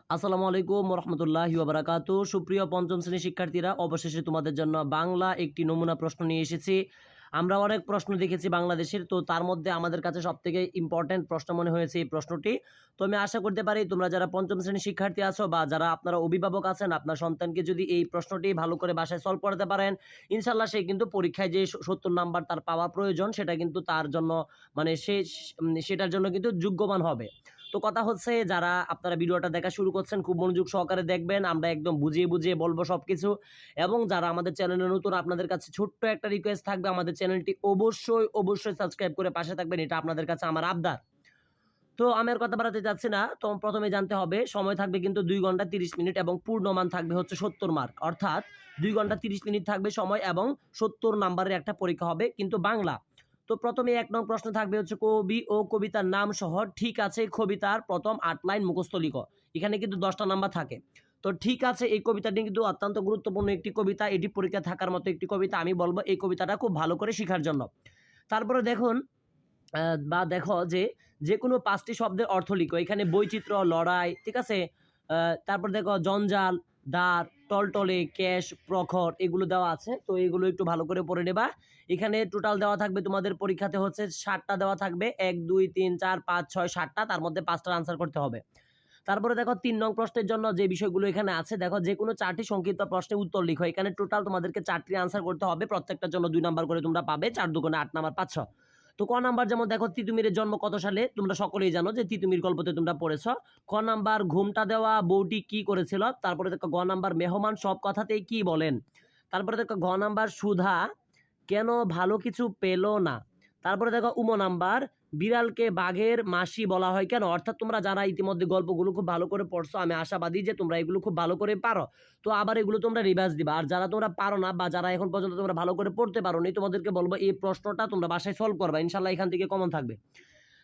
আসসালামু আলাইকুম রহমতুল্লাহি ওয়া বারাকাতু। সুপ্রিয় পঞ্চম শ্রেণীর শিক্ষার্থীরা, অবশেষে তোমাদের জন্য বাংলা একটি নমুনা প্রশ্ন নিয়ে এসেছি। আমরা অনেক প্রশ্ন দেখেছি বাংলাদেশের, তো তার মধ্যে আমাদের কাছে সবথেকে ইম্পর্ট্যান্ট প্রশ্ন মনে হয়েছে এই প্রশ্নটি। তো আমি আশা করতে পারি তোমরা যারা পঞ্চম শ্রেণীর শিক্ষার্থী আছো বা যারা আপনারা অভিভাবক আছেন, আপনার সন্তানকে যদি এই প্রশ্নটি ভালো করে বাসায় সলভ করতে পারেন, ইনশাল্লাহ সে কিন্তু পরীক্ষায় যে 70 নাম্বার তার পাওয়া প্রয়োজন সেটা কিন্তু তার জন্য মানে সেটার জন্য কিন্তু যোগ্যমান হবে। তো কথা হচ্ছে, যারা আপনারা ভিডিওটা দেখা শুরু করছেন খুব মনোযোগ সহকারে দেখবেন, আমরা একদম বুঝিয়ে বুঝিয়ে বলবো সবকিছু। এবং যারা আমাদের চ্যানেলে নতুন, আপনাদের কাছে ছোট্ট একটা রিকোয়েস্ট থাকবে, আমাদের চ্যানেলটি অবশ্যই অবশ্যই সাবস্ক্রাইব করে পাশে থাকবেন, এটা আপনাদের কাছে আমার আবদার। তো আমি আর কথা বাড়াতে যাচ্ছি না, তো প্রথমে জানতে হবে সময় থাকবে কিন্তু 2 ঘন্টা 30 মিনিট এবং পূর্ণমান থাকবে হচ্ছে 70 মার্ক, অর্থাৎ 2 ঘন্টা 30 মিনিট থাকবে সময় এবং 70 নাম্বারের একটা পরীক্ষা হবে কিন্তু বাংলা। তো প্রথমে 1 নং প্রশ্ন থাকবে হচ্ছে কবি ও কবিতার নাম সহ ঠিক আছে কবিতার প্রথম 8 লাইন মুখস্থ লিখো। এখানে কিন্তু 10টা নাম্বার থাকে। তো ঠিক আছে, এই কবিতাটি কিন্তু অত্যন্ত গুরুত্বপূর্ণ একটি কবিতা, এটি পরীক্ষা থাকার মতো একটি কবিতা। আমি বলবো এই কবিতাটা খুব ভালো করে শেখার জন্য। তারপরে দেখুন বা দেখো যে যেকোনো 5টি শব্দের অর্থ লিখো। এখানে বৈচিত্র্য, লড়াই, ঠিক আছে। তারপর দেখো জঞ্জাল, দাঁড়, টলটলে, ক্যাশ, প্রখর, এগুলো দেওয়া আছে, তো এগুলো একটু ভালো করে পড়ে নেবা। এখানে টোটাল দেওয়া থাকবে তোমাদের পরীক্ষাতে হচ্ছে 60টা দেওয়া থাকবে, 1 2 3 4 5 6 7টা, তার মধ্যে 5টার আনসার করতে হবে। তারপরে দেখো 3 নং প্রশ্নের জন্য যে বিষয়গুলো এখানে আছে, দেখো যে কোনো 4টি সংক্ষিপ্ত প্রশ্নের উত্তর লিখো। এখানে টোটাল তোমাদেরকে 4টি আনসার করতে হবে, প্রত্যেকটার জন্য 2 নাম্বার করে তোমরা পাবে, 4 দুগুণে 8 নাম্বার 500। তো ক নাম্বার, যেমন দেখো তিতুমিরের জন্ম কত সালে, তোমরা সকলেই জানো যে তিতুমির গল্পতে তোমরা পড়েছো। ক নাম্বার, ঘুমটা দেওয়া বউটি কি করেছিল। তারপরে দেখো গ নাম্বার, মেহমান সব কথাতেই কি বলেন। তারপরে দেখো ঘ নাম্বার, সুধা কেন ভালো কিছু পেল না। তারপরে দেখো উম নাম্বার, বিড়ালকে বাঘের মাসি বলা হয় কেন। অর্থাৎ তোমরা যারা ইতিমধ্যে গল্পগুলো খুব ভালো করে পড়ছো, আমি আশাবাদী যে তোমরা এগুলো খুব ভালো করে পারো। তো আবার এগুলো তোমরা রিভাইজ দিবা। আর যারা তোমরা পারো না বা যারা এখন পর্যন্ত তোমরা ভালো করে পড়তে পারো নি, তোমাদেরকে বলবো এই প্রশ্নটা তোমরা বাসায় সলভ করবা, ইনশাল্লাহ এখান থেকে কমন থাকবে।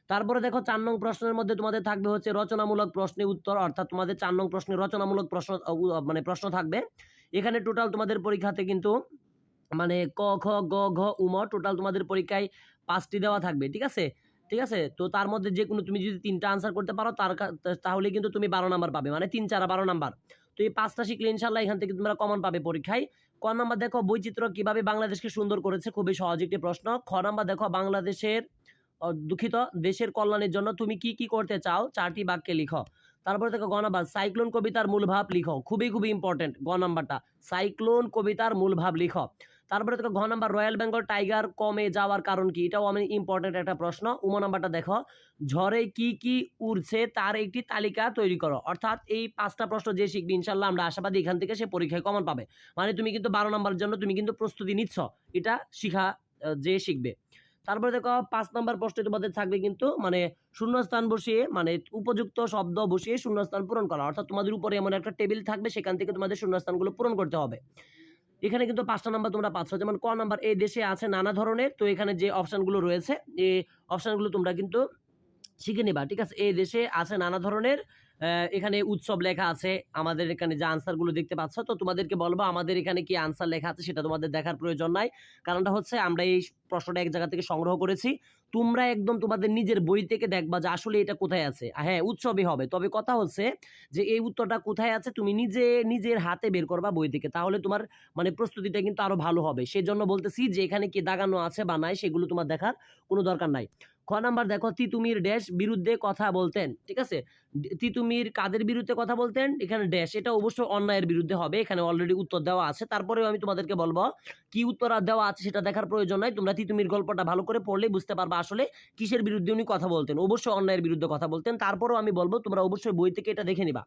তারপরে দেখো 4 নং প্রশ্নের মধ্যে তোমাদের থাকবে হচ্ছে রচনামূলক প্রশ্নের উত্তর, অর্থাৎ তোমাদের 4 নং প্রশ্নে রচনামূলক প্রশ্ন মানে প্রশ্ন থাকবে। এখানে টোটাল তোমাদের পরীক্ষাতে কিন্তু মানে ক খ গ ঘ উম টোটাল তোমাদের পরীক্ষায় 5টি দেওয়া থাকবে, ঠিক আছে। ঠিক আছে, তো তার মধ্যে যে কোনো তুমি যদি 3টা আনসার করতে পারো তাহলে কিন্তু তুমি 12 নাম্বার পাবে, মানে 3 4 12 নাম্বার। তো এই 5টা শিখলে ইনশাল্লাহ এখান থেকে তোমরা কমন পাবে পরীক্ষায়। ক নাম্বার দেখো বৈচিত্র্য কিভাবে বাংলাদেশকে সুন্দর করেছে, খুবই সহজ একটি প্রশ্ন। খ নাম্বার দেখো বাংলাদেশের দুঃখিত দেশের কল্যাণের জন্য তুমি কি কি করতে চাও, 4টি বাক্যে লিখো। তারপরে দেখো গ নাম্বার, সাইক্লোন কবিতার মূল ভাব লিখো। খুবই খুবই ইম্পর্টেন্ট গ নাম্বারটা, সাইক্লোন কবিতার মূল ভাব লিখো। তারপরে দেখো ঘ নাম্বার, রয়্যাল বেঙ্গল টাইগার কমে যাওয়ার কারণ কি, এটাও আমি ইম্পর্টেন্ট একটা প্রশ্ন। উম নাম্বারটা দেখো, ঝড়ে কি কি উড়ছে তার একটি তালিকা তৈরি করো। অর্থাৎ এই 5টা প্রশ্ন যে শিখবে ইনশাল্লাহ আমরা আশাবাদী এখান থেকে সে পরীক্ষায় কমন পাবে। মানে তুমি কিন্তু 12 নাম্বারের জন্য তুমি কিন্তু প্রস্তুতি নিচ্ছ, এটা শিখা যে শিখবে। তারপরে দেখো 5 নাম্বার প্রশ্নে তোমাদের থাকবে কিন্তু মানে শূন্যস্থান বসিয়ে, মানে উপযুক্ত শব্দ বসিয়ে শূন্যস্থান পূরণ করা। অর্থাৎ তোমাদের উপরে এমন একটা টেবিল থাকবে, সেখান থেকে তোমাদের শূন্যস্থানগুলো পূরণ করতে হবে। এখানে কিন্তু 5টা নাম্বার তোমরা পাচ্ছ। যেমন ক নাম্বার, এই দেশে আছে নানা ধরনের, তো এখানে যে অপশনগুলো রয়েছে এই অপশনগুলো তোমরা কিন্তু শিখে নিবা, ঠিক আছে। এই দেশে আছে নানা ধরনের, এখানে উৎসব লেখা আছে, আমাদের এখানে যে আনসারগুলো দেখতে পাচ্ছ, তো তোমাদেরকে বলবো আমাদের এখানে কি আনসার লেখা আছে সেটা তোমাদের দেখার প্রয়োজন নাই। কারণটা হচ্ছে আমরা এই প্রশ্নটা এক জায়গা থেকে সংগ্রহ করেছি, তোমরা একদম তোমাদের নিজের বই থেকে দেখবা যে আসলে এটা কোথায় আছে। হ্যাঁ, উৎসবই হবে, তবে কথা হচ্ছে যে এই উত্তরটা কোথায় আছে তুমি নিজে নিজের হাতে বের করবা বই থেকে, তাহলে তোমার মানে প্রস্তুতিটা কিন্তু আরো ভালো হবে। সেজন্য বলতেছি যে এখানে কি দাগানো আছে বা নাই সেগুলো তোমার দেখার কোনো দরকার নাই। খ নাম্বার দেখো, তিতুমির ড্যাশ বিরুদ্ধে কথা বলতেন, ঠিক আছে। তিতুমির কাদের বিরুদ্ধে কথা বলতেন, এখানে ড্যাশ, এটা অবশ্যই অন্যায়ের বিরুদ্ধে হবে, এখানে অলরেডি উত্তর দেওয়া আছে। তারপরেও আমি তোমাদেরকে বলবো কি উত্তর আর দেওয়া আছে সেটা দেখার প্রয়োজন নাই, তোমরা তিতুমির গল্পটা ভালো করে পড়লেই বুঝতে পারবা আসলে কিসের বিরুদ্ধে উনি কথা বলতেন। অবশ্যই অন্যায়ের বিরুদ্ধে কথা বলতেন। তারপরেও আমি বলবো তোমরা অবশ্যই বই থেকে এটা দেখে নিবা।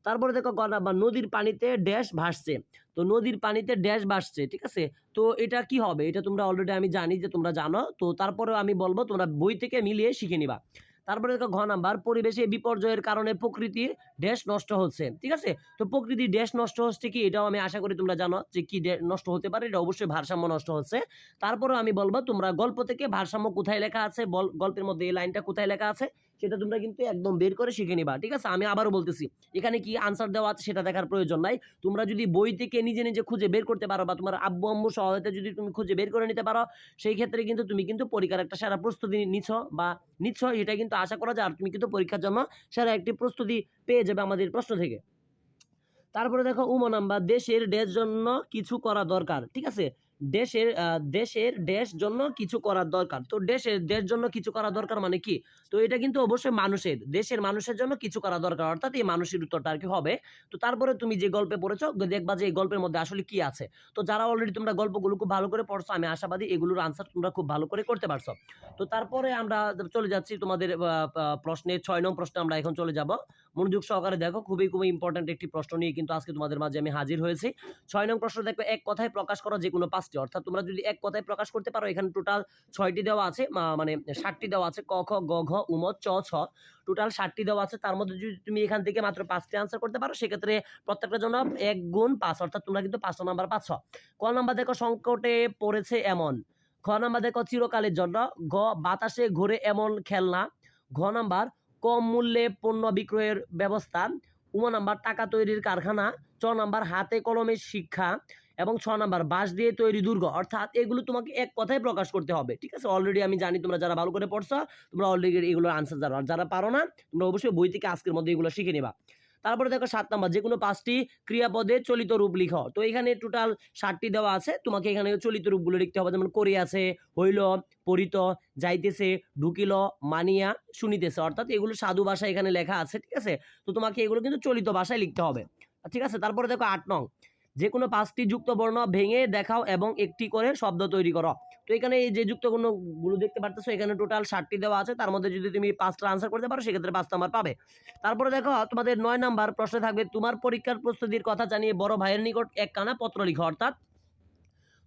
তারপরে দেখো বা নদীর পানিতে ড্যাশ ভাসছে, তো নদীর পানিতে ড্যাশ ভাসছে, ঠিক আছে। তো এটা কি হবে, এটা তোমরা অলরেডি আমি জানি যে তোমরা জানো, তো তারপরেও আমি বলবো তোমরা বই থেকে মিলিয়ে শিখে নিবা। তারপরে দেখো ঘ নাম্বার, পরিবেশে বিপর্যয়ের কারণে প্রকৃতির ড্যাশ নষ্ট হচ্ছে, ঠিক আছে। তো প্রকৃতির ড্যাশ নষ্ট হচ্ছে কি, এটাও আমি আশা করি তোমরা জানো যে কি নষ্ট হতে পারে, এটা অবশ্যই ভারসাম্য নষ্ট হচ্ছে। তারপরেও আমি বলবো তোমরা গল্প থেকে ভারসাম্য কোথায় লেখা আছে, গল্পের মধ্যে এই লাইনটা কোথায় লেখা আছে সেটা তোমরা কিন্তু একদম বের করে শিখে নিবা। ঠিক আছে, আমি আবারও বলতেছি, এখানে কি আনসার দেওয়া আছে সেটা দেখার প্রয়োজন নাই। তোমরা যদি বই থেকে নিজে নিজে খুঁজে বের করতে পারো বা তোমার আব্বু আম্মু সহায়তা যদি তুমি খুঁজে বের করে নিতে পারো, সেই ক্ষেত্রে কিন্তু তুমি কিন্তু পরীক্ষার একটা সেরা প্রস্তুতি নিচ্ছ, এটা কিন্তু আশা করা যায়। আর তুমি কিন্তু পরীক্ষার জন্য সেরা একটি প্রস্তুতি পেয়ে যাবে আমাদের প্রশ্ন থেকে। তারপরে দেখো নাম্বার, দেশের জন্য কিছু করা দরকার। ঠিক আছে, দেশের জন্য কিছু করার দরকার। তো দেশ জন্য কিছু করা দরকার মানে কি? তো এটা কিন্তু অবশ্যই দেশের মানুষের জন্য কিছু করা দরকার, অর্থাৎ এই মানুষের উত্তরটা আর কি হবে। তো তারপরে তুমি যে গল্পে পড়েছো দেখবা যে এই গল্পের মধ্যে আসলে কি আছে। তো যারা অলরেডি তোমরা গল্পগুলো খুব ভালো করে পড়ছো, আমি আশাবাদী এগুলোর আনসার তোমরা খুব ভালো করে করতে পারছো। তো তারপরে আমরা চলে যাচ্ছি তোমাদের প্রশ্নের 6 নং প্রশ্নে আমরা এখন চলে যাব। মনোযোগ সহকারে দেখো, খুবই খুবই ইম্পর্টেন্ট একটি প্রশ্ন নিয়ে কিন্তু আজকে তোমাদের মাঝে আমি হাজির হয়েছি। 6 নং প্রশ্ন দেখবে, এক কথায় প্রকাশ করো যে কোনো 5টি। অর্থাৎ তোমরা যদি এক কথায় প্রকাশ করতে পারো, এখানে টোটাল 6টি দেওয়া আছে, মানে 7টি দেওয়া আছে, ক খ গ ঘ উম চ ছ, টোটাল 7টি দেওয়া আছে। তার মধ্যে যদি তুমি এখান থেকে মাত্র 5টি আনসার করতে পারো, সেক্ষেত্রে প্রত্যেকটার জন্য 1 গুণ 5, অর্থাৎ তোমরা কিন্তু 5 নাম্বার পাচ্ছ। ক নাম্বার দেখো, সংকটে পড়েছে এমন। খ নাম্বার দেখো, চিরকালের জন্য। গ, বাতাসে ঘুরে এমন খেলনা। ঘ নাম্বার, কম মূল্যে পণ্য বিক্রয়ের ব্যবস্থা। নাম্বার, টাকা তৈরির কারখানা। চ নাম্বার, হাতে কলমে শিক্ষা। এবং 6 নাম্বার, বাঁশ দিয়ে তৈরি দুর্গ। অর্থাৎ এগুলো তোমাকে এক কথায় প্রকাশ করতে হবে। ঠিক আছে, অলরেডি আমি জানি তোমরা যারা ভালো করে পড়ছো, তোমরা অলরেডি এগুলোর আনসার জানো। আর যারা পারো না, তোমরা অবশ্যই বই থেকে আজকের মধ্যে এগুলো শিখে নিবা। তারপরে দেখো 7 নাম্বার, যে কোনো 5টি ক্রিয়াপদে চলিত রূপ লিখো। তো এখানে টোটাল 7টি দেওয়া আছে, তোমাকে এখানে চলিত রূপগুলো লিখতে হবে। যেমন করে আছে, হইল, পরিত, যাইতেছে, ঢুকিল, মানিয়া, শুনিতেছে। অর্থাৎ এগুলো সাধু ভাষা এখানে লেখা আছে। ঠিক আছে, তো তোমাকে এগুলো কিন্তু চলিত ভাষায় লিখতে হবে। ঠিক আছে, তারপরে দেখো 8 নং, যে কোনো 5টি যুক্ত বর্ণ ভেঙে দেখাও এবং একটি করে শব্দ তৈরি করো। তো এখানে এই যে যুক্ত বর্ণগুলো দেখতে পারতেছো, এখানে টোটাল 7টি দেওয়া আছে। তার মধ্যে যদি তুমি 5টা আনসার করতে পারো, সেক্ষেত্রে 5 নাম্বার পাবে। তারপরে দেখো তোমাদের 9 নাম্বার প্রশ্ন থাকবে, তোমার পরীক্ষার প্রস্তুতির কথা জানিয়ে বড় ভাইয়ের নিকট একখানা পত্র লিখো। অর্থাৎ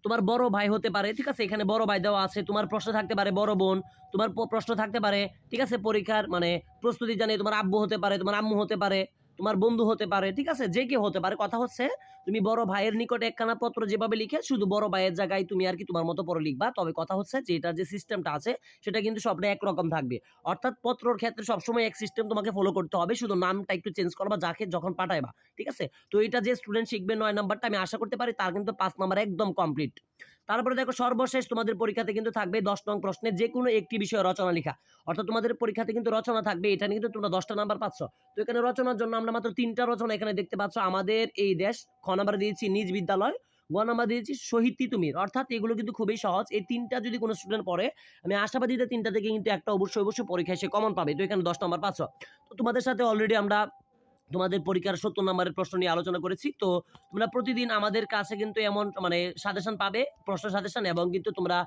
তোমার বড় ভাই হতে পারে। ঠিক আছে, এখানে বড় ভাই দেওয়া আছে। তোমার প্রশ্ন থাকতে পারে বড় বোন, তোমার প্রশ্ন থাকতে পারে, ঠিক আছে, পরীক্ষার মানে প্রস্তুতি জানিয়ে তোমার আব্বু হতে পারে, তোমার আম্মু হতে পারে, তোমার বন্ধু হতে পারে। ঠিক আছে, যে কেউ হতে পারে। কথা হচ্ছে তুমি বড় ভাইয়ের নিকট একখানা পত্র যেভাবে লিখে, শুধু বড় ভাইয়ের জায়গায় তুমি আর কি তোমার মতো পড়ে লিখবা। তবে কথা হচ্ছে যে এটার যে সিস্টেমটা আছে, সেটা কিন্তু সবটা একরকম থাকবে। অর্থাৎ পত্রর ক্ষেত্রে সবসময় এক সিস্টেম তোমাকে ফলো করতে হবে, শুধু নামটা একটু চেঞ্জ করবা যাকে যখন পাঠাইবা। ঠিক আছে, তো এটা যে স্টুডেন্ট শিখবে 9 নাম্বারটা, আমি আশা করতে পারি তার কিন্তু 5 নাম্বার একদম কমপ্লিট। তারপরে দেখো সর্বশেষ তোমাদের পরীক্ষাতে কিন্তু থাকবে 10 নং প্রশ্নে যে কোনো একটি বিষয়ে রচনা লেখা। অর্থাৎ তোমাদের পরীক্ষাতে কিন্তু রচনা থাকবে, এটা নিয়ে কিন্তু তোমরা 10টা নাম্বার পাচ্ছ। তো এখানে রচনার জন্য আমরা মাত্র 3টা রচনা এখানে দেখতে পাচ্ছ। আমাদের এই দেশ, খ নাম্বার দিয়েছি নিজ বিদ্যালয়, গ নাম্বার দিয়েছি শহীদ তিতুমির। অর্থাৎ এগুলো কিন্তু খুবই সহজ। এই 3টা যদি কোনো স্টুডেন্ট পড়ে, আমি আশাবাদী যে 3টা থেকে কিন্তু একটা অবশ্যই পরীক্ষায় সে কমন পাবে। তো এখানে 10 নাম্বার পাচ্ছ। তো তোমাদের সাথে অলরেডি আমরা তোমাদের পরীক্ষার 70 নম্বরের প্রশ্ন নিয়ে আলোচনা করেছি। তো তোমরা প্রতিদিন আমাদের কাছে কিন্তু এমন মানে সাজেশন পাবে, প্রশ্ন সাজেশন, এবং কিন্তু তোমরা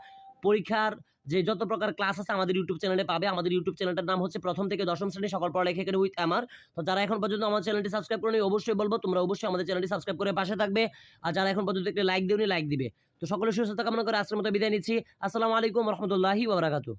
পরীক্ষার যে যত প্রকার ক্লাস আছে আমাদের ইউটিউব চ্যানেলে পাবে। আমাদের ইউটিউব চ্যানেলটার নাম হচ্ছে প্রথম থেকে দশম শ্রেণী সকল পড়ালেখা এখানে উইথ আমার। তো যারা এখন পর্যন্ত আমার চ্যানেলটি সাবস্ক্রাইব করেনি, অবশ্যই বলবো তোমরা অবশ্যই আমাদের চ্যানেলটি সাবস্ক্রাইব করে পাশে থাকবে। আর যারা এখন পর্যন্ত একটি লাইক দিওনি, লাইক দিবে। তো সকলের সুস্থতা কামনা করে আজকের মতো বিদায় নিচ্ছি। আসসালামু আলাইকুম ওয়া রাহমাতুল্লাহি ওয়া বারাকাতুহু।